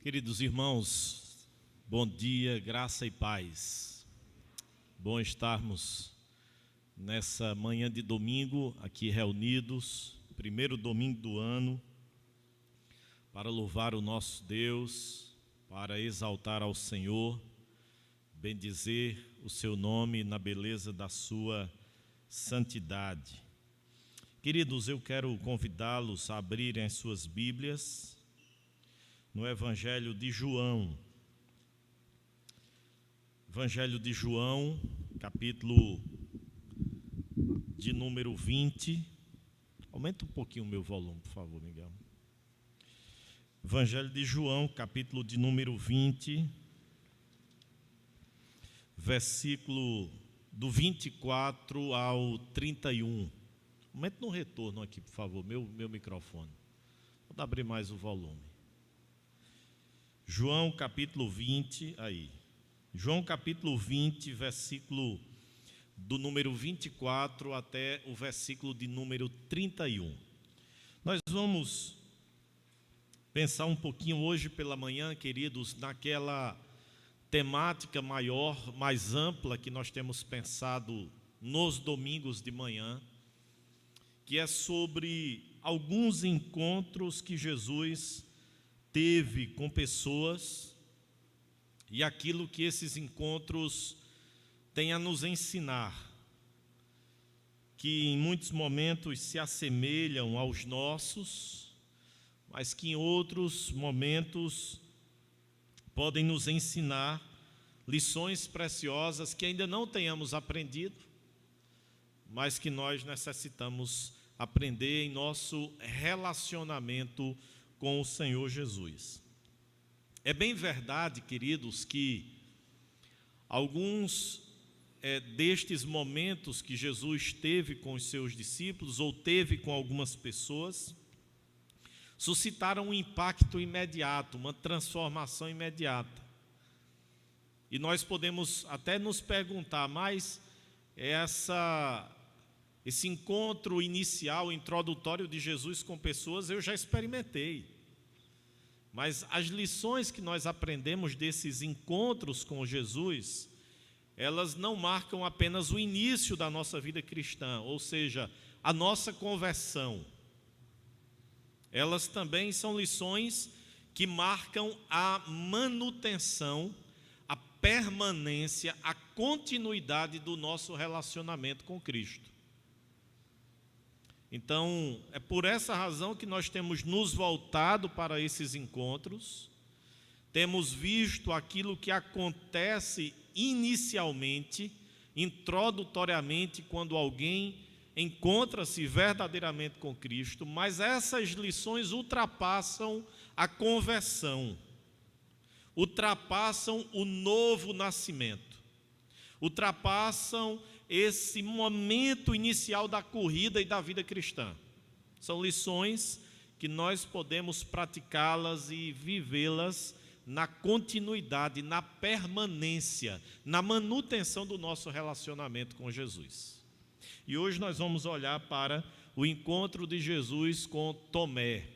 Queridos irmãos, bom dia, graça e paz. Bom estarmos nessa manhã de domingo aqui reunidos, primeiro domingo do ano, para louvar o nosso Deus, para exaltar ao Senhor, bendizer o seu nome na beleza da sua santidade. Queridos, eu quero convidá-los a abrirem as suas Bíblias no Evangelho de João. Evangelho de João, capítulo de número 20. Aumenta um pouquinho o meu volume, por favor, Miguel. Evangelho de João, capítulo de número 20, versículo do 24 ao 31. Aumenta no retorno aqui, por favor, meu microfone. Vou abrir mais o volume. João capítulo 20, aí. João capítulo 20, versículo do número 24 até o versículo de número 31. Nós vamos pensar um pouquinho hoje pela manhã, queridos, naquela temática maior, mais ampla que nós temos pensado nos domingos de manhã, que é sobre alguns encontros que Jesus teve com pessoas e aquilo que esses encontros têm a nos ensinar, que em muitos momentos se assemelham aos nossos, mas que em outros momentos podem nos ensinar lições preciosas que ainda não tenhamos aprendido, mas que nós necessitamos aprender em nosso relacionamento com o Senhor Jesus. É bem verdade, queridos, que alguns destes momentos que Jesus teve com os seus discípulos, ou teve com algumas pessoas, suscitaram um impacto imediato, uma transformação imediata. E nós podemos até nos perguntar, mas esse encontro inicial, introdutório de Jesus com pessoas, eu já experimentei. Mas as lições que nós aprendemos desses encontros com Jesus, elas não marcam apenas o início da nossa vida cristã, ou seja, a nossa conversão. Elas também são lições que marcam a manutenção, a permanência, a continuidade do nosso relacionamento com Cristo. Então, é por essa razão que nós temos nos voltado para esses encontros, temos visto aquilo que acontece inicialmente, introdutoriamente, quando alguém encontra-se verdadeiramente com Cristo, mas essas lições ultrapassam a conversão, ultrapassam o novo nascimento, ultrapassam esse momento inicial da corrida e da vida cristã. São lições que nós podemos praticá-las e vivê-las na continuidade, na permanência, na manutenção do nosso relacionamento com Jesus. E hoje nós vamos olhar para o encontro de Jesus com Tomé.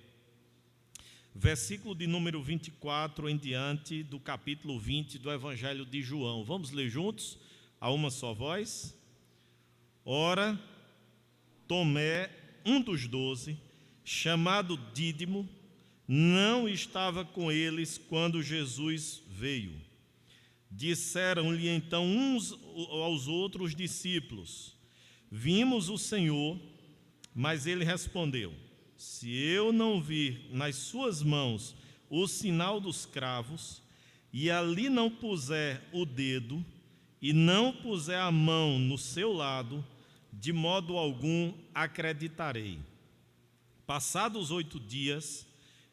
Versículo de número 24 em diante do capítulo 20 do Evangelho de João. Vamos ler juntos, a uma só voz? Ora, Tomé, um dos 12, chamado Dídimo, não estava com eles quando Jesus veio. Disseram-lhe então uns aos outros discípulos: vimos o Senhor. Mas ele respondeu: se eu não vir nas suas mãos o sinal dos cravos, e ali não puser o dedo, e não puser a mão no seu lado, de modo algum acreditarei. Passados 8 dias,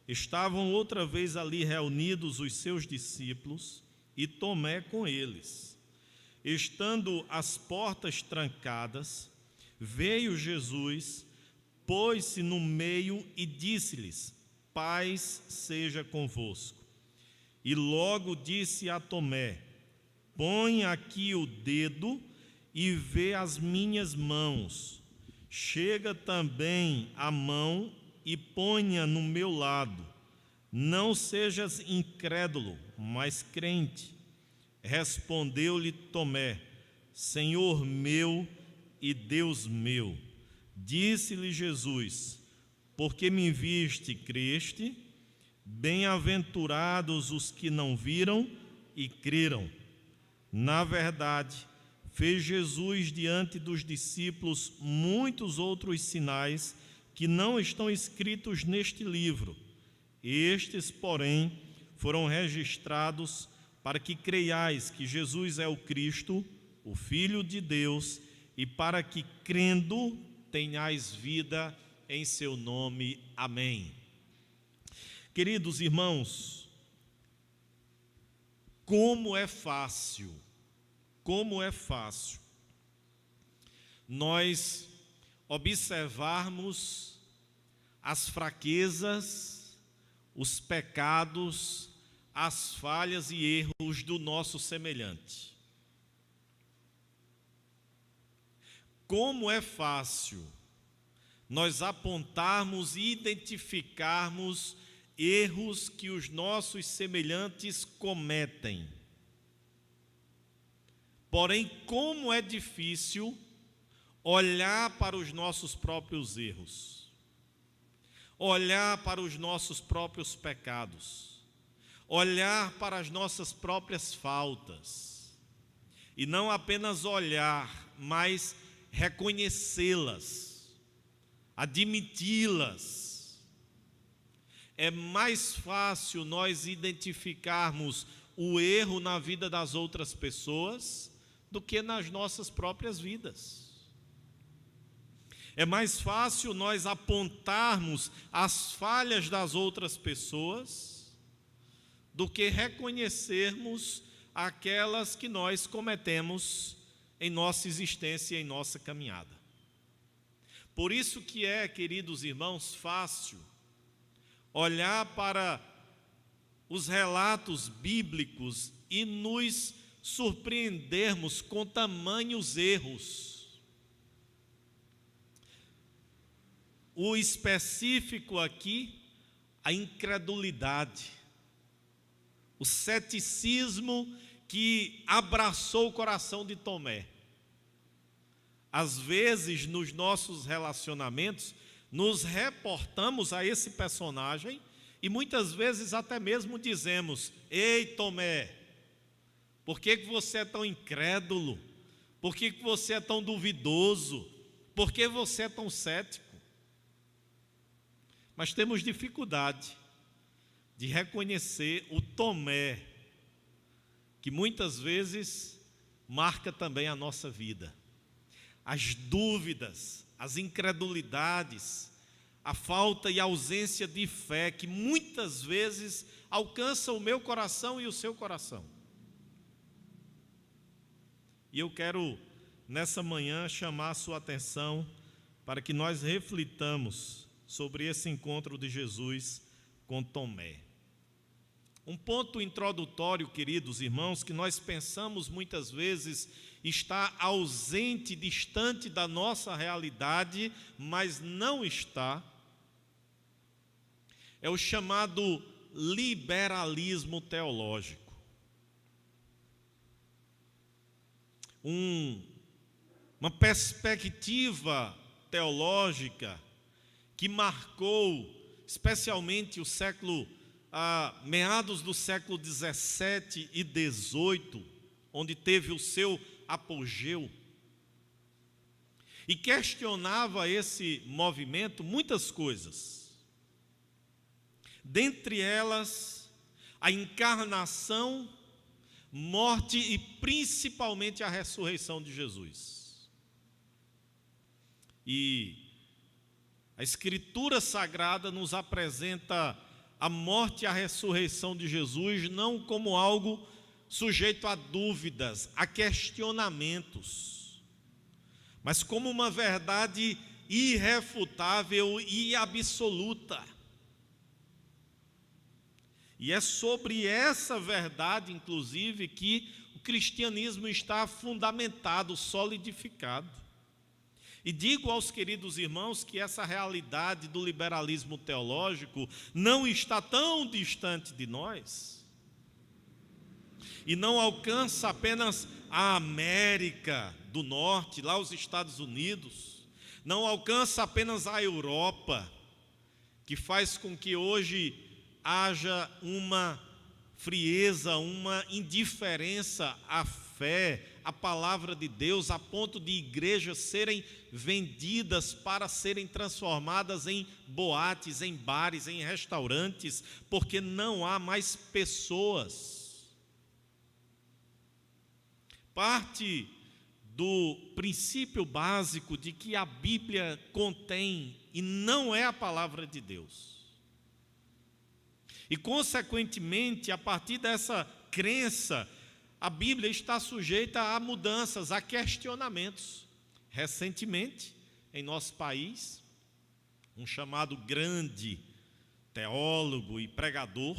estavam outra vez ali reunidos os seus discípulos, e Tomé com eles. Estando as portas trancadas, veio Jesus, pôs-se no meio e disse-lhes: paz seja convosco. E logo disse a Tomé: põe aqui o dedo e vê as minhas mãos. Chega também a mão e ponha no meu lado. não sejas incrédulo, mas crente. Respondeu-lhe Tomé: Senhor meu e Deus meu. Disse-lhe Jesus: porque me viste, creste? Bem-aventurados os que não viram e creram. Na verdade, fez Jesus diante dos discípulos muitos outros sinais que não estão escritos neste livro. Estes, porém, foram registrados para que creiais que Jesus é o Cristo, o Filho de Deus, e para que, crendo, tenhais vida em seu nome. Amém. Queridos irmãos, como é fácil nós observarmos as fraquezas, os pecados, as falhas e erros do nosso semelhante. Como é fácil nós apontarmos e identificarmos erros que os nossos semelhantes cometem. Porém, como é difícil olhar para os nossos próprios erros, olhar para os nossos próprios pecados, olhar para as nossas próprias faltas, e não apenas olhar, mas reconhecê-las, admiti-las. É mais fácil nós identificarmos o erro na vida das outras pessoas do que nas nossas próprias vidas. É mais fácil nós apontarmos as falhas das outras pessoas do que reconhecermos aquelas que nós cometemos em nossa existência e em nossa caminhada. Por isso que é, queridos irmãos, fácil olhar para os relatos bíblicos e nos surpreendermos com tamanhos erros. O específico aqui, a incredulidade, o ceticismo que abraçou o coração de Tomé. Às vezes, nos nossos relacionamentos, nos reportamos a esse personagem e muitas vezes até mesmo dizemos: ei, Tomé, por que você é tão incrédulo? Por que você é tão duvidoso? Por que você é tão cético? Mas temos dificuldade de reconhecer o Tomé, que muitas vezes marca também a nossa vida. As dúvidas, as incredulidades, a falta e ausência de fé que muitas vezes alcançam o meu coração e o seu coração. E eu quero, nessa manhã, chamar a sua atenção para que nós reflitamos sobre esse encontro de Jesus com Tomé. Um ponto introdutório, queridos irmãos, que nós pensamos muitas vezes está ausente, distante da nossa realidade, mas não está, é o chamado liberalismo teológico. Uma perspectiva teológica que marcou especialmente o século, meados do século 17 e 18, onde teve o seu apogeu, e questionava esse movimento muitas coisas, dentre elas a encarnação, morte e principalmente a ressurreição de Jesus. E a Escritura Sagrada nos apresenta a morte e a ressurreição de Jesus não como algo sujeito a dúvidas, a questionamentos, mas como uma verdade irrefutável e absoluta. E é sobre essa verdade, inclusive, que o cristianismo está fundamentado, solidificado. E digo aos queridos irmãos que essa realidade do liberalismo teológico não está tão distante de nós e não alcança apenas a América do Norte, lá os Estados Unidos, não alcança apenas a Europa, que faz com que hoje haja uma frieza, uma indiferença à fé, à palavra de Deus, a ponto de igrejas serem vendidas para serem transformadas em boates, em bares, em restaurantes, porque não há mais pessoas. Parte do princípio básico de que a Bíblia contém e não é a palavra de Deus. E, consequentemente, a partir dessa crença, a Bíblia está sujeita a mudanças, a questionamentos. Recentemente, em nosso país, um chamado grande teólogo e pregador,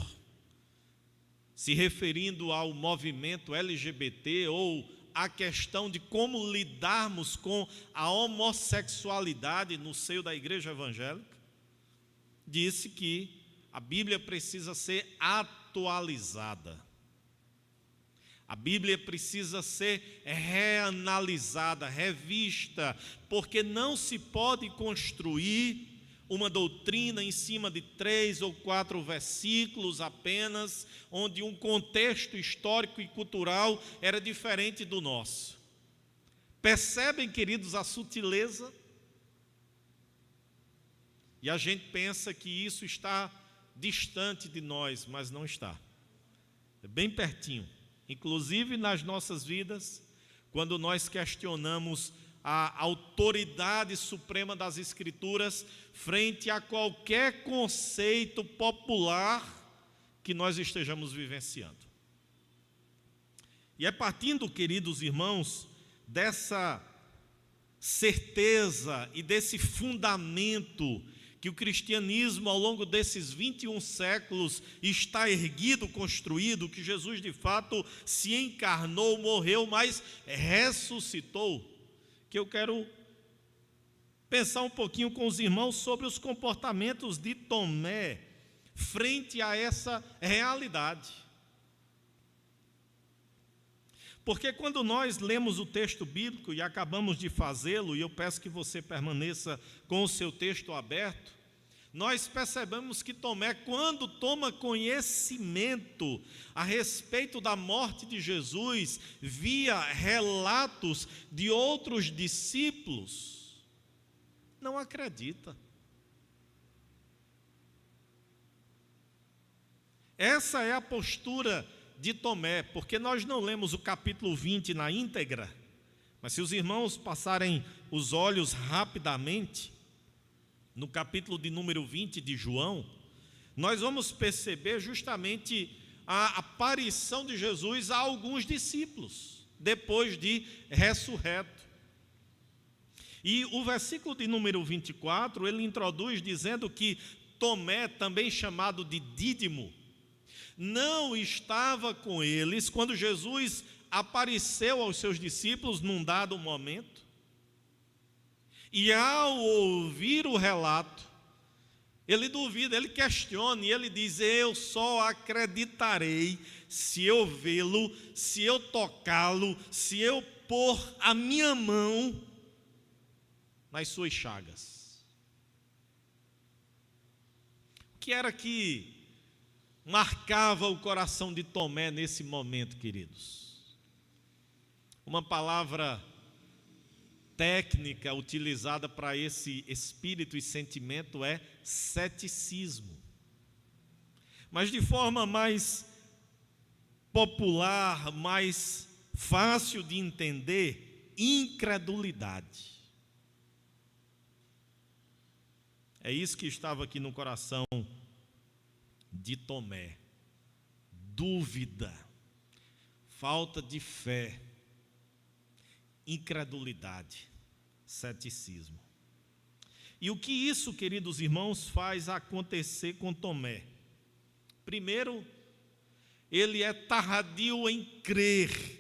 se referindo ao movimento LGBT ou à questão de como lidarmos com a homossexualidade no seio da igreja evangélica, disse que a Bíblia precisa ser atualizada. A Bíblia precisa ser reanalisada, revista, porque não se pode construir uma doutrina em cima de 3 ou 4 versículos apenas, onde um contexto histórico e cultural era diferente do nosso. Percebem, queridos, a sutileza? E a gente pensa que isso está distante de nós, mas não está. É bem pertinho. Inclusive nas nossas vidas, quando nós questionamos a autoridade suprema das Escrituras frente a qualquer conceito popular que nós estejamos vivenciando. E é partindo, queridos irmãos, dessa certeza e desse fundamento que o cristianismo, ao longo desses 21 séculos, está erguido, construído, que Jesus de fato se encarnou, morreu, mas ressuscitou, que eu quero pensar um pouquinho com os irmãos sobre os comportamentos de Tomé frente a essa realidade. Porque quando nós lemos o texto bíblico, e acabamos de fazê-lo, e eu peço que você permaneça com o seu texto aberto, nós percebemos que Tomé, quando toma conhecimento a respeito da morte de Jesus, via relatos de outros discípulos, não acredita. Essa é a postura de Tomé, porque nós não lemos o capítulo 20 na íntegra, mas se os irmãos passarem os olhos rapidamente, no capítulo de número 20 de João, nós vamos perceber justamente a aparição de Jesus a alguns discípulos, depois de ressurreto. E o versículo de número 24, ele introduz dizendo que Tomé, também chamado de Dídimo, não estava com eles quando Jesus apareceu aos seus discípulos num dado momento. E ao ouvir o relato, ele duvida, ele questiona e ele diz: eu só acreditarei se eu vê-lo, se eu tocá-lo, se eu pôr a minha mão nas suas chagas. O que era que marcava o coração de Tomé nesse momento, queridos? Uma palavra técnica utilizada para esse espírito e sentimento é ceticismo. Mas de forma mais popular, mais fácil de entender, incredulidade. É isso que estava aqui no coração de Tomé. Dúvida, falta de fé, incredulidade, ceticismo. E o que isso, queridos irmãos, faz acontecer com Tomé? Primeiro, ele é tardio em crer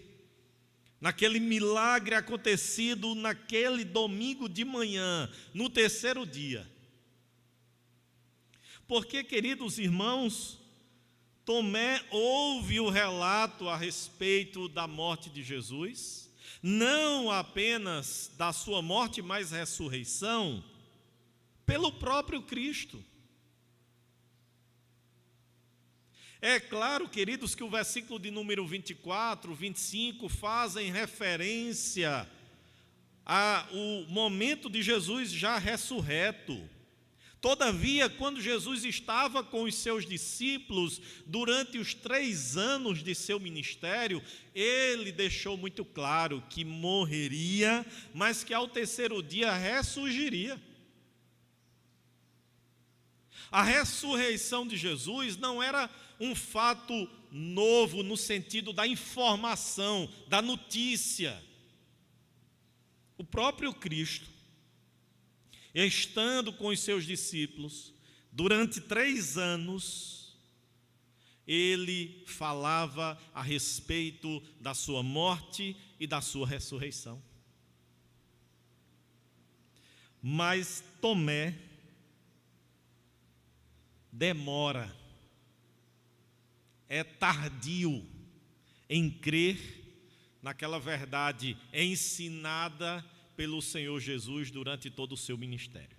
naquele milagre acontecido naquele domingo de manhã, no terceiro dia. Porque, queridos irmãos, Tomé ouve o relato a respeito da morte de Jesus, não apenas da sua morte, mas ressurreição, pelo próprio Cristo. É claro, queridos, que o versículo de número 24, 25 fazem referência ao momento de Jesus já ressurreto. Todavia, quando Jesus estava com os seus discípulos durante os 3 anos de seu ministério, ele deixou muito claro que morreria, mas que ao terceiro dia ressurgiria. A ressurreição de Jesus não era um fato novo no sentido da informação, da notícia. O próprio Cristo, estando com os seus discípulos, durante 3 anos, ele falava a respeito da sua morte e da sua ressurreição. Mas Tomé demora, é tardio em crer naquela verdade ensinada pelo Senhor Jesus durante todo o seu ministério.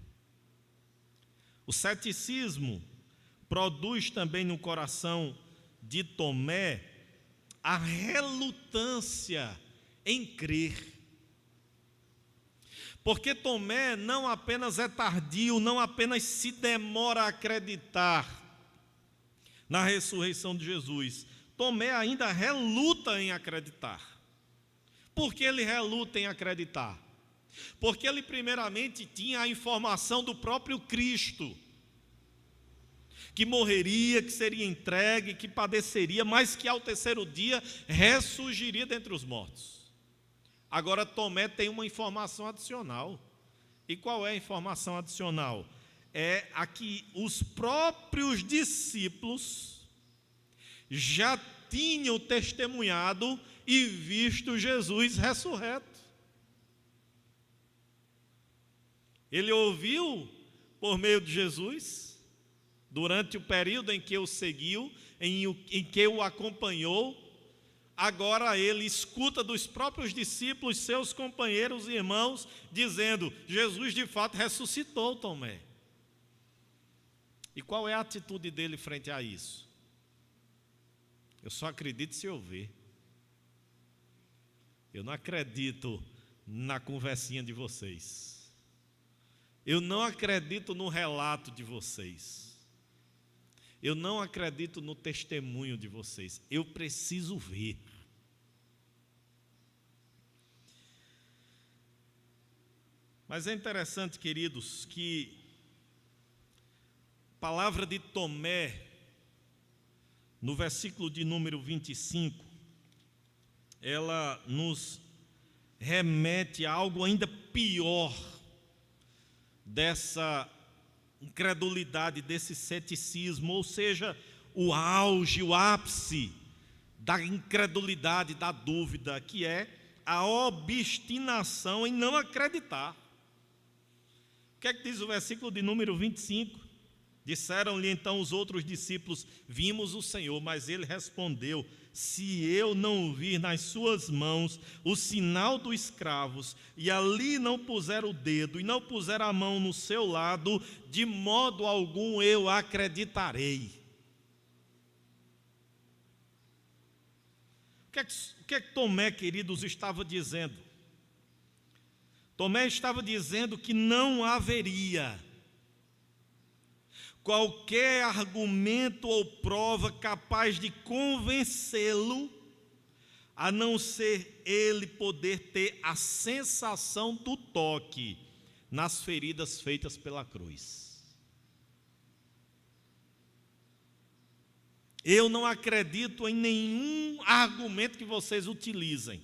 O ceticismo produz também no coração de Tomé a relutância em crer. Porque Tomé não apenas é tardio, não apenas se demora a acreditar na ressurreição de Jesus, Tomé ainda reluta em acreditar. Por que ele reluta em acreditar? Porque ele primeiramente tinha a informação do próprio Cristo, que morreria, que seria entregue, que padeceria, mas que ao terceiro dia ressurgiria dentre os mortos. Agora Tomé tem uma informação adicional. E qual é a informação adicional? É a que os próprios discípulos já tinham testemunhado e visto Jesus ressurreto. Ele ouviu por meio de Jesus, durante o período em que o seguiu, em que o acompanhou. Agora ele escuta dos próprios discípulos, seus companheiros e irmãos, dizendo: Jesus de fato ressuscitou, Tomé. E qual é a atitude dele frente a isso? Eu só acredito se eu ver. Eu não acredito na conversinha de vocês. Eu não acredito no relato de vocês. Eu não acredito no testemunho de vocês. Eu preciso ver. Mas é interessante, queridos, que a palavra de Tomé, no versículo de número 25, ela nos remete a algo ainda pior dessa incredulidade, desse ceticismo, ou seja, o auge, o ápice da incredulidade, da dúvida, que é a obstinação em não acreditar. O que é que diz o versículo de número 25? Disseram-lhe então os outros discípulos: vimos o Senhor, mas ele respondeu: se eu não vir nas suas mãos o sinal dos escravos, e ali não puser o dedo, e não puser a mão no seu lado, de modo algum eu acreditarei. O que é que Tomé, queridos, estava dizendo? Tomé estava dizendo que não haveria qualquer argumento ou prova capaz de convencê-lo, a não ser ele poder ter a sensação do toque nas feridas feitas pela cruz. Eu não acredito em nenhum argumento que vocês utilizem.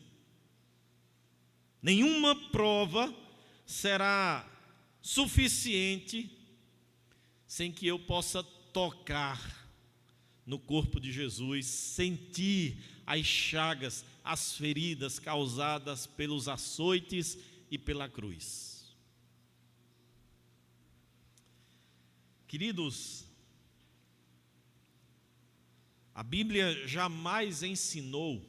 Nenhuma prova será suficiente sem que eu possa tocar no corpo de Jesus, sentir as chagas, as feridas causadas pelos açoites e pela cruz. Queridos, a Bíblia jamais ensinou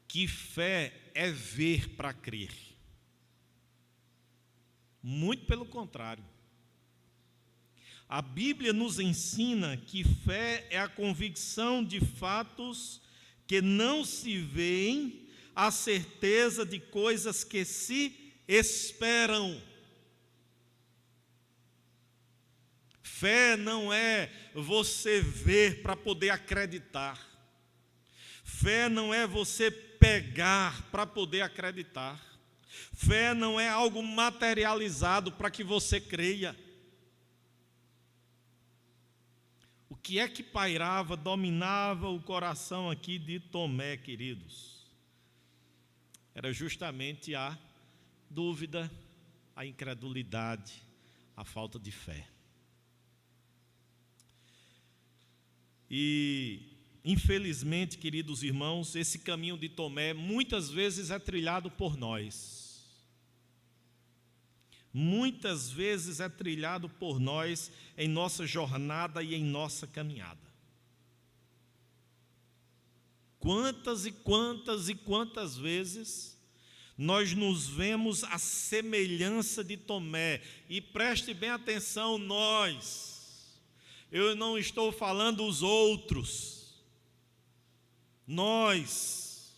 que fé é ver para crer. Muito pelo contrário. A Bíblia nos ensina que fé é a convicção de fatos que não se veem, a certeza de coisas que se esperam. Fé não é você ver para poder acreditar. Fé não é você pegar para poder acreditar. Fé não é algo materializado para que você creia. O que é que pairava, dominava o coração aqui de Tomé, queridos? Era justamente a dúvida, a incredulidade, a falta de fé. E, infelizmente, queridos irmãos, esse caminho de Tomé muitas vezes é trilhado por nós. Muitas vezes é trilhado por nós em nossa jornada e em nossa caminhada. Quantas e quantas e quantas vezes nós nos vemos à semelhança de Tomé, e preste bem atenção, eu não estou falando os outros, nós,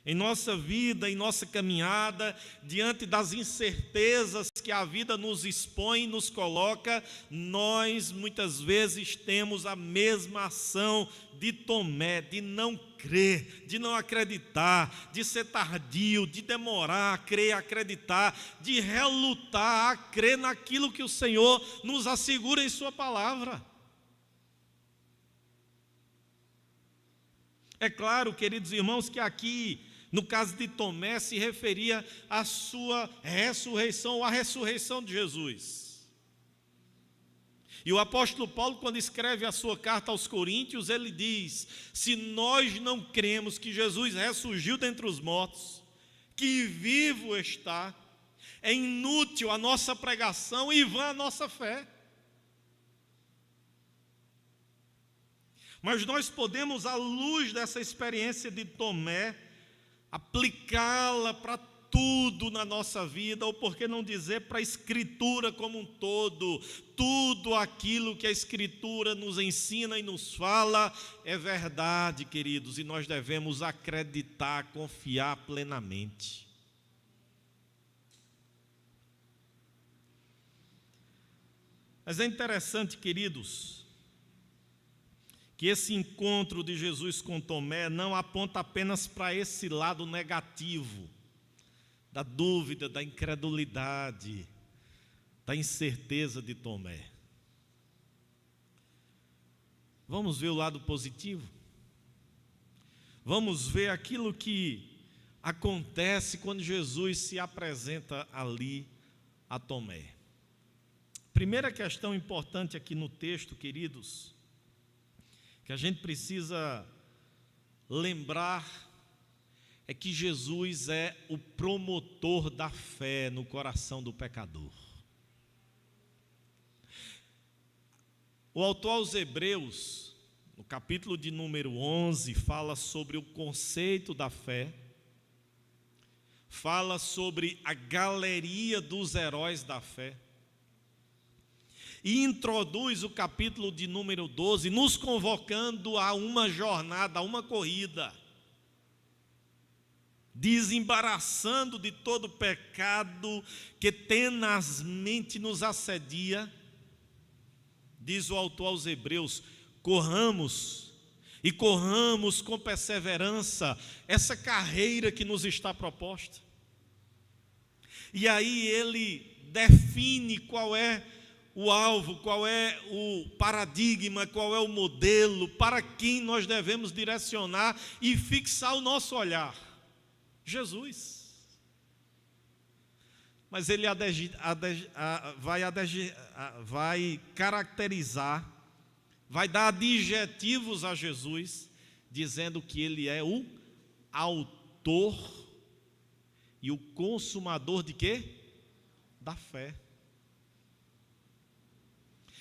em nossa vida, em nossa caminhada, diante das incertezas que a vida nos expõe e nos coloca, nós muitas vezes temos a mesma ação de Tomé, de não crer, de não acreditar, de ser tardio, de demorar a crer, a acreditar, de relutar a crer naquilo que o Senhor nos assegura em sua palavra. É claro, queridos irmãos, que aqui, no caso de Tomé, se referia à sua ressurreição, à ressurreição de Jesus. E o apóstolo Paulo, quando escreve a sua carta aos Coríntios, ele diz: se nós não cremos que Jesus ressurgiu dentre os mortos, que vivo está, é inútil a nossa pregação e vã a nossa fé. Mas nós podemos, à luz dessa experiência de Tomé, aplicá-la para tudo na nossa vida, ou por que não dizer para a Escritura como um todo. Tudo aquilo que a Escritura nos ensina e nos fala é verdade, queridos, e nós devemos acreditar, confiar plenamente. Mas é interessante, queridos, que esse encontro de Jesus com Tomé não aponta apenas para esse lado negativo, da dúvida, da incredulidade, da incerteza de Tomé. Vamos ver o lado positivo? Vamos ver aquilo que acontece quando Jesus se apresenta ali a Tomé. Primeira questão importante aqui no texto, queridos, que a gente precisa lembrar é que Jesus é o promotor da fé no coração do pecador. O autor aos Hebreus, no capítulo de número 11, fala sobre o conceito da fé, fala sobre a galeria dos heróis da fé, e introduz o capítulo de número 12, nos convocando a uma jornada, a uma corrida, desembaraçando de todo pecado que tenazmente nos assedia. Diz o autor aos Hebreus: corramos, e corramos com perseverança essa carreira que nos está proposta. E aí ele define qual é o alvo, qual é o paradigma, qual é o modelo, para quem nós devemos direcionar e fixar o nosso olhar. Jesus. mas ele vai caracterizar, vai dar adjetivos a Jesus, dizendo que ele é o autor e o consumador de quê? Da fé.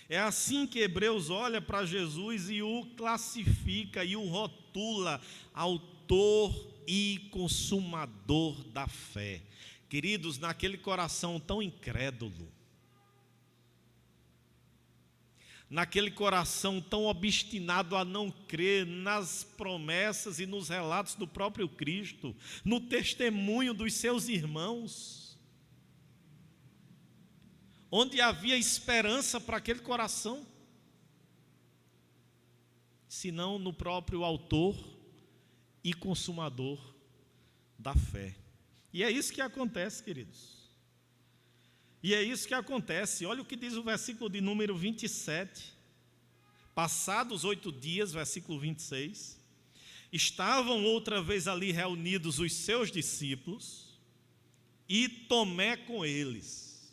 É assim que Hebreus olha para Jesus e o classifica e o rotula, autor e consumador da fé. Queridos, naquele coração tão incrédulo, naquele coração tão obstinado a não crer nas promessas e nos relatos do próprio Cristo, no testemunho dos seus irmãos, onde havia esperança para aquele coração, senão no próprio autor e consumador da fé. E é isso que acontece, queridos. E é isso que acontece. Olha o que diz o versículo de número 27. Passados 8 dias, versículo 26, estavam outra vez ali reunidos os seus discípulos e Tomé com eles.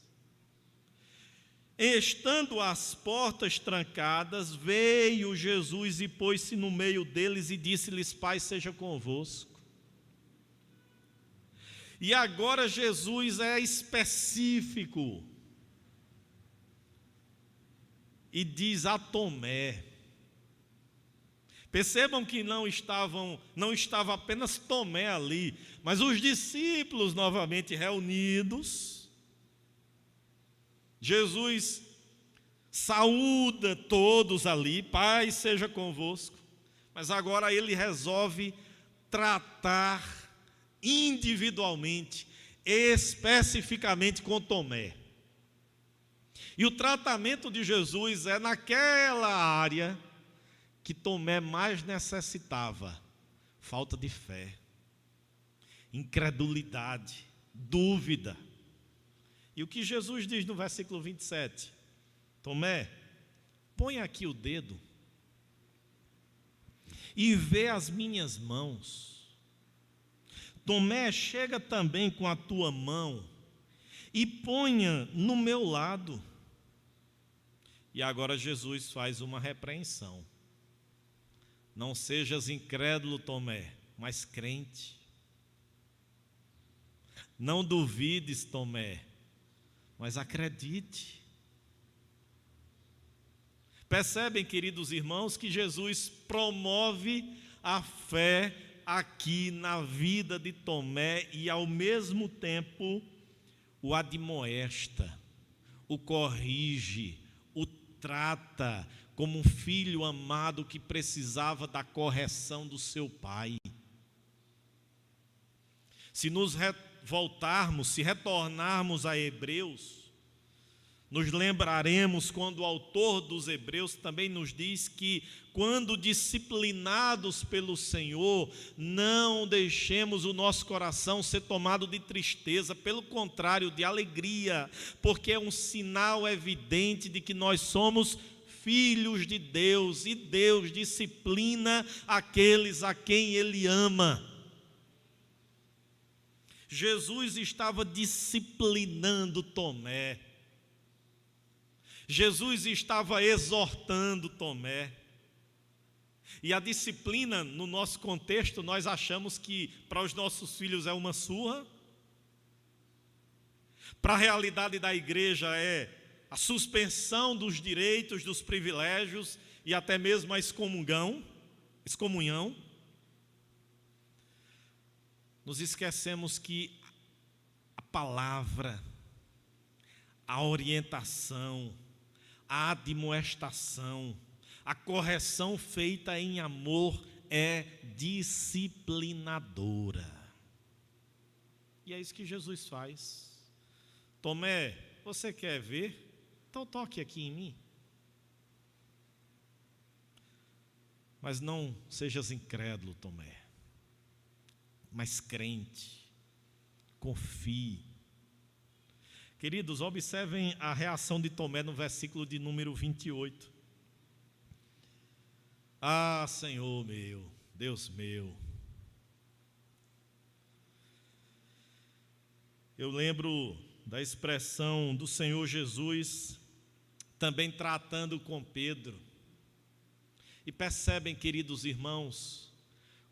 Estando as portas trancadas, veio Jesus e pôs-se no meio deles e disse-lhes: Pai seja convosco. E agora Jesus é específico e diz a Tomé. Percebam que não estava apenas Tomé ali, mas os discípulos novamente reunidos. Jesus saúda todos ali, Pai seja convosco, mas agora ele resolve tratar individualmente, especificamente com Tomé. E o tratamento de Jesus é naquela área que Tomé mais necessitava: falta de fé, incredulidade, dúvida. E o que Jesus diz no versículo 27? Tomé, põe aqui o dedo e vê as minhas mãos. Tomé, chega também com a tua mão e ponha no meu lado. E agora Jesus faz uma repreensão. Não sejas incrédulo, Tomé, mas crente. Não duvides, Tomé, mas acredite. Percebem, queridos irmãos, que Jesus promove a fé aqui na vida de Tomé e ao mesmo tempo o admoesta, o corrige, o trata como um filho amado que precisava da correção do seu pai. Se nos voltarmos, se retornarmos a Hebreus, nos lembraremos quando o autor dos Hebreus também nos diz que quando disciplinados pelo Senhor, não deixemos o nosso coração ser tomado de tristeza, pelo contrário, de alegria, porque é um sinal evidente de que nós somos filhos de Deus, e Deus disciplina aqueles a quem Ele ama. Jesus estava disciplinando Tomé. Jesus estava exortando Tomé. E a disciplina, no nosso contexto, nós achamos que para os nossos filhos é uma surra. Para a realidade da igreja é a suspensão dos direitos, dos privilégios e até mesmo a excomunhão. Nos esquecemos que a palavra, a orientação, a admoestação, a correção feita em amor é disciplinadora. E é isso que Jesus faz. Tomé, você quer ver? Então toque aqui em mim. Mas não sejas incrédulo, Tomé, mas crente, confie. Queridos, observem a reação de Tomé no versículo de número 28. Ah, Senhor meu, Deus meu. Eu lembro da expressão do Senhor Jesus, também tratando com Pedro. E percebem, queridos irmãos,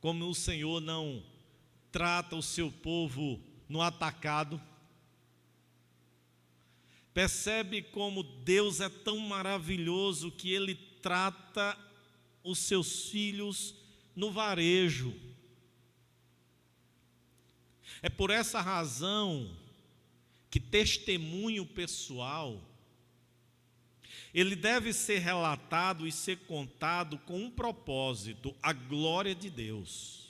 como o Senhor não trata o seu povo no atacado. Percebe como Deus é tão maravilhoso que Ele trata os seus filhos no varejo. É por essa razão que testemunho pessoal, ele deve ser relatado e ser contado com um propósito, a glória de Deus.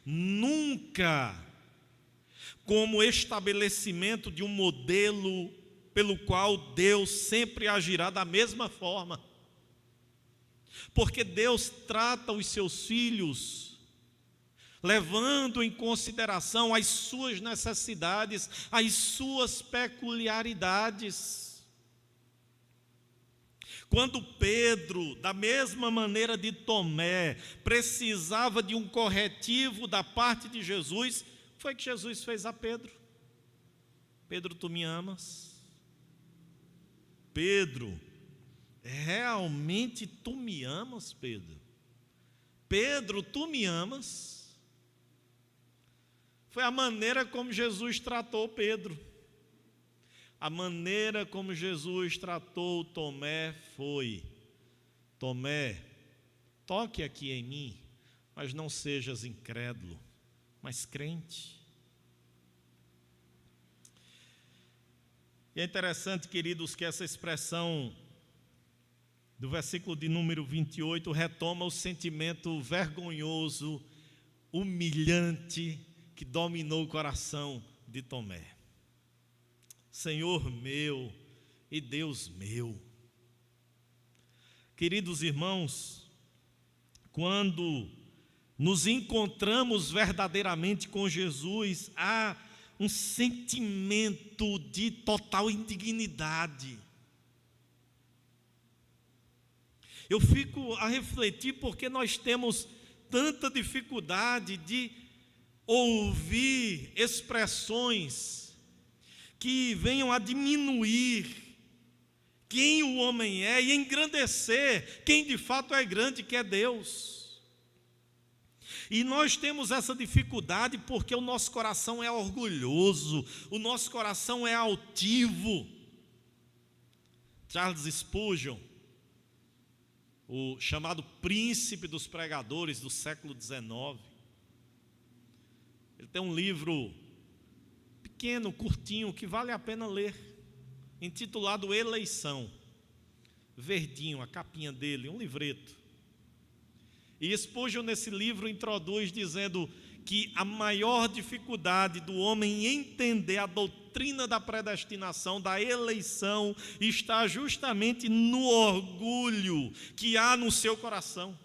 Nunca como estabelecimento de um modelo pelo qual Deus sempre agirá da mesma forma. Porque Deus trata os seus filhos levando em consideração as suas necessidades, as suas peculiaridades. Quando Pedro, da mesma maneira de Tomé, precisava de um corretivo da parte de Jesus, foi que Jesus fez a Pedro. Pedro, tu me amas? Pedro, realmente tu me amas, Pedro? Pedro, tu me amas? Foi a maneira como Jesus tratou Pedro. A maneira como Jesus tratou Tomé foi: Tomé, toque aqui em mim, mas não sejas incrédulo, mas crente. E é interessante, queridos, que essa expressão do versículo de número 28 retoma o sentimento vergonhoso, humilhante, que dominou o coração de Tomé. Senhor meu e Deus meu. Queridos irmãos, quando nos encontramos verdadeiramente com Jesus, há um sentimento de total indignidade. Eu fico a refletir porque nós temos tanta dificuldade de ouvir expressões que venham a diminuir quem o homem é e engrandecer quem de fato é grande, que é Deus. E nós temos essa dificuldade porque o nosso coração é orgulhoso, o nosso coração é altivo. Charles Spurgeon, o chamado príncipe dos pregadores do século XIX, ele tem um livro pequeno, curtinho, que vale a pena ler, intitulado Eleição. Verdinho, a capinha dele, um livreto. E Spurgeon nesse livro introduz dizendo que a maior dificuldade do homem em entender a doutrina da predestinação, da eleição, está justamente no orgulho que há no seu coração.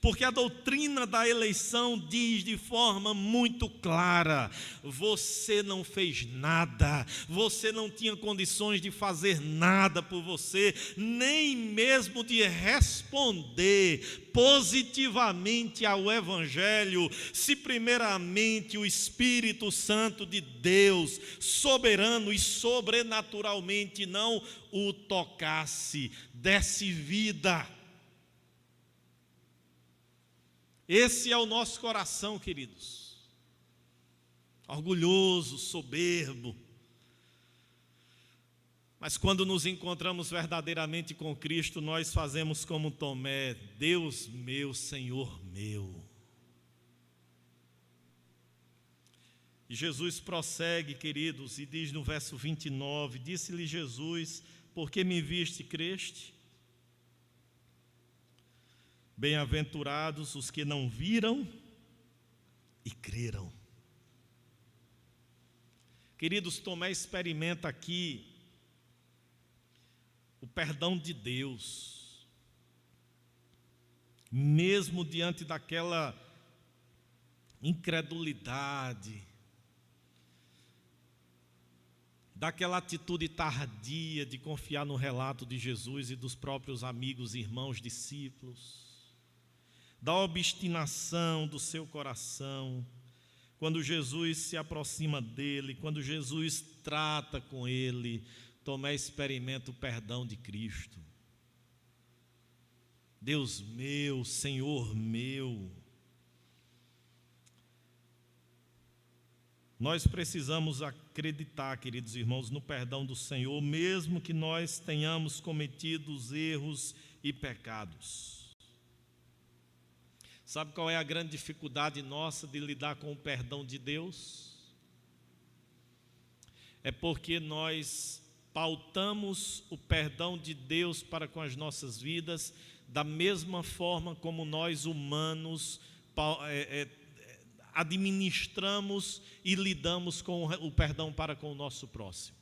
Porque a doutrina da eleição diz de forma muito clara: você não fez nada, você não tinha condições de fazer nada por você, nem mesmo de responder positivamente ao Evangelho, se primeiramente o Espírito Santo de Deus, soberano e sobrenaturalmente, não o tocasse, desse vida. Esse é o nosso coração, queridos, orgulhoso, soberbo. Mas quando nos encontramos verdadeiramente com Cristo, nós fazemos como Tomé: Deus meu, Senhor meu. E Jesus prossegue, queridos, e diz no verso 29, disse-lhe Jesus: porque me viste, creste? Bem-aventurados os que não viram e creram. Queridos, Tomé experimenta aqui o perdão de Deus, mesmo diante daquela incredulidade, daquela atitude tardia de confiar no relato de Jesus e dos próprios amigos, irmãos, discípulos, da obstinação do seu coração. quando Jesus se aproxima dele, quando Jesus trata com ele, Tomé experimenta o perdão de Cristo. Deus meu, Senhor meu. Nós precisamos acreditar, queridos irmãos, no perdão do Senhor, mesmo que nós tenhamos cometido erros e pecados. Sabe qual é a grande dificuldade nossa de lidar com o perdão de Deus? É porque nós pautamos o perdão de Deus para com as nossas vidas da mesma forma como nós humanos administramos e lidamos com o perdão para com o nosso próximo.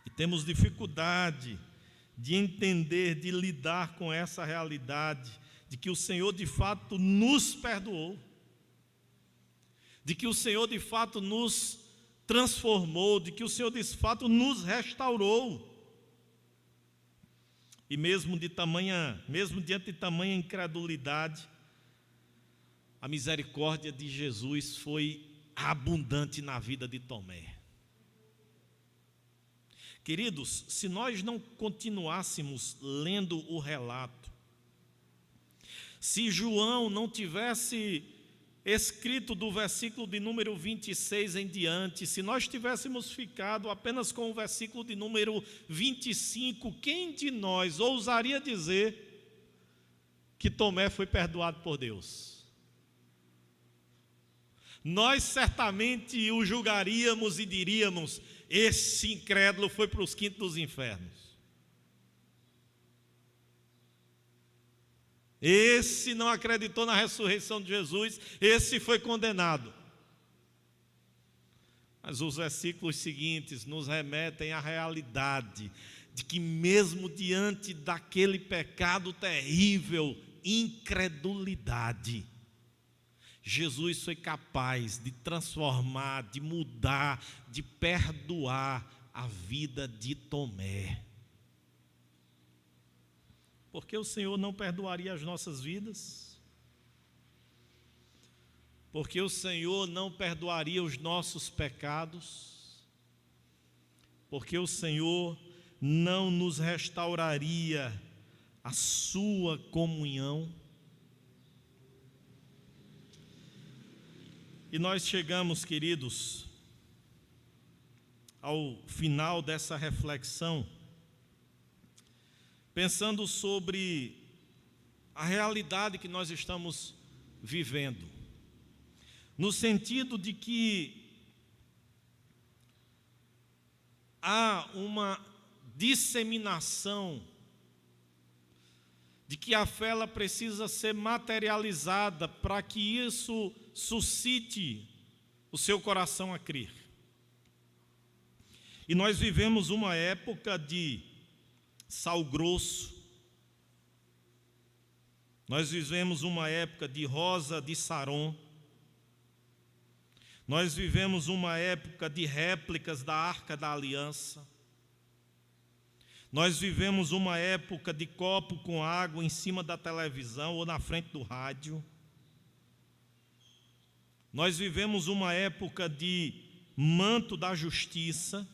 E temos dificuldade de entender, de lidar com essa realidade, de que o Senhor de fato nos perdoou, de que o Senhor de fato nos transformou, de que o Senhor de fato nos restaurou. E mesmo diante de tamanha incredulidade, a misericórdia de Jesus foi abundante na vida de Tomé. Queridos, se nós não continuássemos lendo o relato, se João não tivesse escrito do versículo de número 26 em diante, se nós tivéssemos ficado apenas com o versículo de número 25, quem de nós ousaria dizer que Tomé foi perdoado por Deus? Nós certamente o julgaríamos e diríamos: esse incrédulo foi para os quintos dos infernos. Esse não acreditou na ressurreição de Jesus, esse foi condenado. Mas os versículos seguintes nos remetem à realidade de que mesmo diante daquele pecado terrível, incredulidade, Jesus foi capaz de transformar, de mudar, de perdoar a vida de Tomé. Por que o Senhor não perdoaria as nossas vidas? Porque o Senhor não perdoaria os nossos pecados? Porque o Senhor não nos restauraria a sua comunhão? E nós chegamos, queridos, ao final dessa reflexão, pensando sobre a realidade que nós estamos vivendo, no sentido de que há uma disseminação de que a fé ela precisa ser materializada para que isso suscite o seu coração a crer. E nós vivemos uma época de sal grosso, nós vivemos uma época de Rosa de Saron, nós vivemos uma época de réplicas da Arca da Aliança, nós vivemos uma época de copo com água em cima da televisão ou na frente do rádio. Nós vivemos uma época de manto da justiça.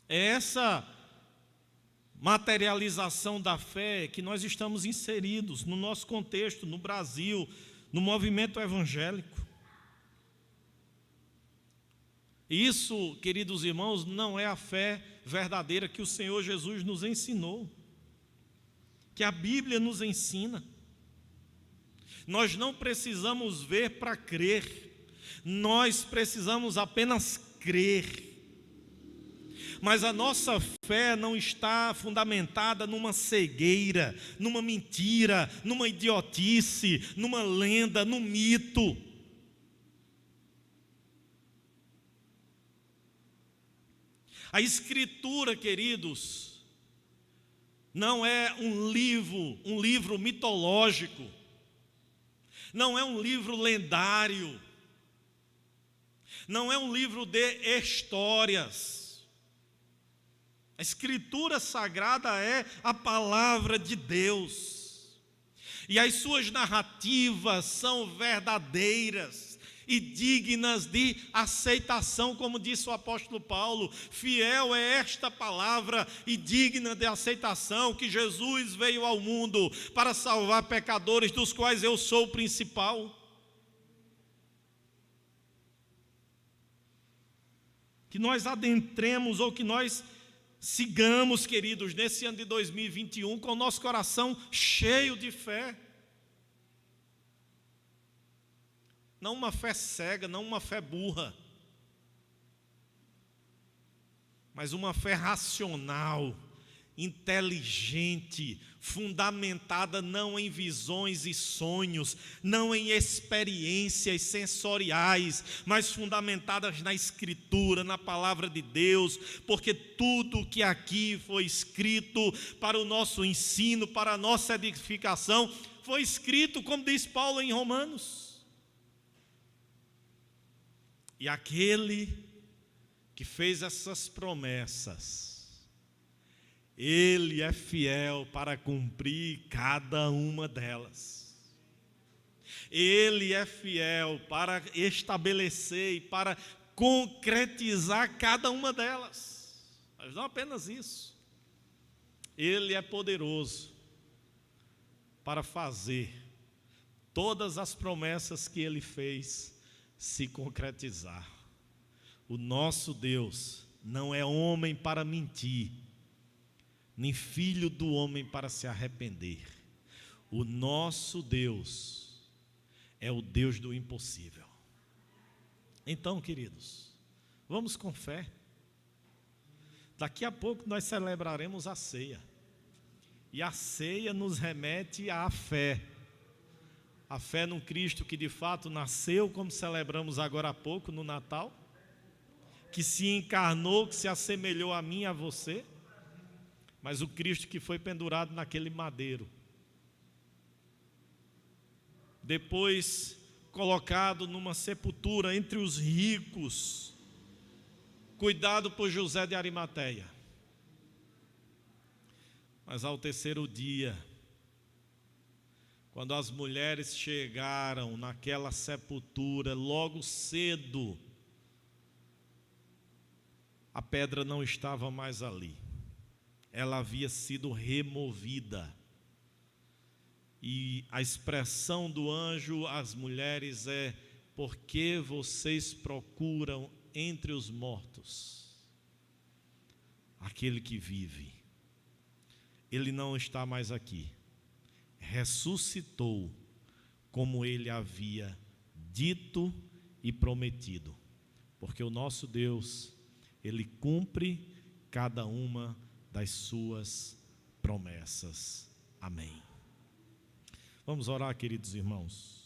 É essa materialização da fé que nós estamos inseridos no nosso contexto, no Brasil, no movimento evangélico. Isso, queridos irmãos, não é a fé verdadeira que o Senhor Jesus nos ensinou, que a Bíblia nos ensina. Nós não precisamos ver para crer, nós precisamos apenas crer. Mas a nossa fé não está fundamentada numa cegueira, numa mentira, numa idiotice, numa lenda, num mito. A Escritura, queridos, não é um livro mitológico, não é um livro lendário, não é um livro de histórias. A Escritura Sagrada é a palavra de Deus. e as suas narrativas são verdadeiras e dignas de aceitação, como disse o apóstolo Paulo. Fiel é esta palavra e digna de aceitação, que Jesus veio ao mundo para salvar pecadores, dos quais eu sou o principal. Que nós adentremos, ou que nós sigamos, queridos, nesse ano de 2021, com o nosso coração cheio de fé. Não uma fé cega, não uma fé burra, mas uma fé racional, inteligente, fundamentada não em visões e sonhos, não em experiências sensoriais, mas fundamentadas na Escritura, na Palavra de Deus, porque tudo que aqui foi escrito para o nosso ensino, para a nossa edificação, foi escrito, como diz Paulo em Romanos. E aquele que fez essas promessas, Ele é fiel para cumprir cada uma delas. Ele é fiel para estabelecer e para concretizar cada uma delas. Mas não apenas isso. Ele é poderoso para fazer todas as promessas que Ele fez se concretizar. O nosso Deus não é homem para mentir, nem filho do homem para se arrepender. O nosso Deus é o Deus do impossível. Então, queridos, vamos com fé. Daqui a pouco nós celebraremos a ceia. E a ceia nos remete à fé. A fé no Cristo que de fato nasceu, como celebramos agora há pouco no Natal, que se encarnou, que se assemelhou a mim e a você, mas o Cristo que foi pendurado naquele madeiro, depois colocado numa sepultura entre os ricos, cuidado por José de Arimateia. Mas ao terceiro dia, quando as mulheres chegaram naquela sepultura, logo cedo, a pedra não estava mais ali. Ela havia sido removida. E a expressão do anjo às mulheres é: por que vocês procuram entre os mortos aquele que vive? Ele não está mais aqui. Ressuscitou, como Ele havia dito e prometido. Porque o nosso Deus, Ele cumpre cada uma das suas promessas. Amém. Vamos orar, queridos irmãos.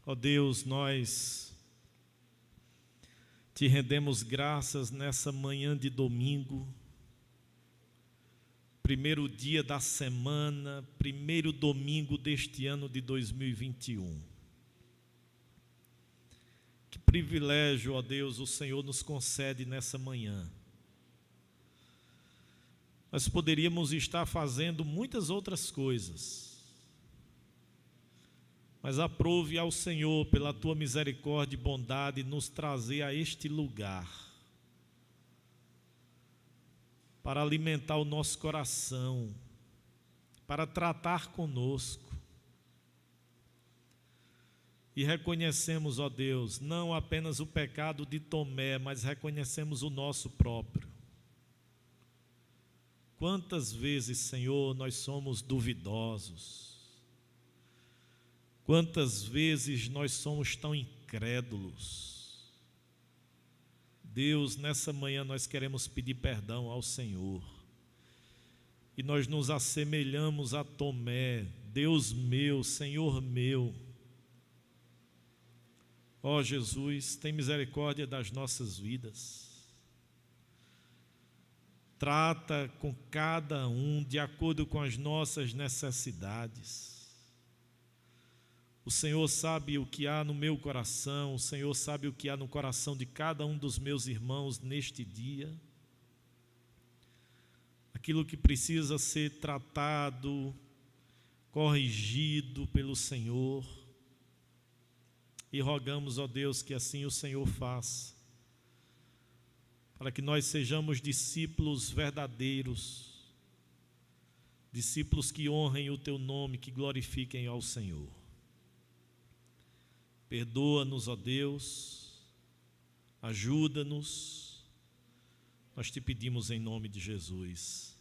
Ó Deus, nós te rendemos graças nessa manhã de domingo, primeiro dia da semana, primeiro domingo deste ano de 2021. Que privilégio, ó Deus, o Senhor nos concede nessa manhã. Nós poderíamos estar fazendo muitas outras coisas, mas aprove ao Senhor, pela tua misericórdia e bondade, nos trazer a este lugar, para alimentar o nosso coração, para tratar conosco. E reconhecemos, ó Deus, não apenas o pecado de Tomé, mas reconhecemos o nosso próprio. Quantas vezes, Senhor, nós somos duvidosos. Quantas vezes nós somos tão incrédulos. Deus, nessa manhã nós queremos pedir perdão ao Senhor. E nós nos assemelhamos a Tomé. Deus meu, Senhor meu. Ó Jesus, tem misericórdia das nossas vidas. Trata com cada um de acordo com as nossas necessidades. O Senhor sabe o que há no meu coração, o Senhor sabe o que há no coração de cada um dos meus irmãos neste dia. aquilo que precisa ser tratado, corrigido pelo Senhor. E rogamos, ó Deus, que assim o Senhor faça, para que nós sejamos discípulos verdadeiros, discípulos que honrem o Teu nome, que glorifiquem ao Senhor. Perdoa-nos, ó Deus, ajuda-nos, nós te pedimos em nome de Jesus.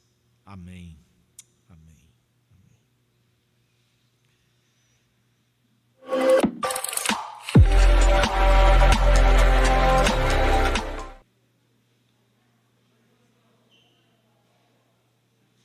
Amém.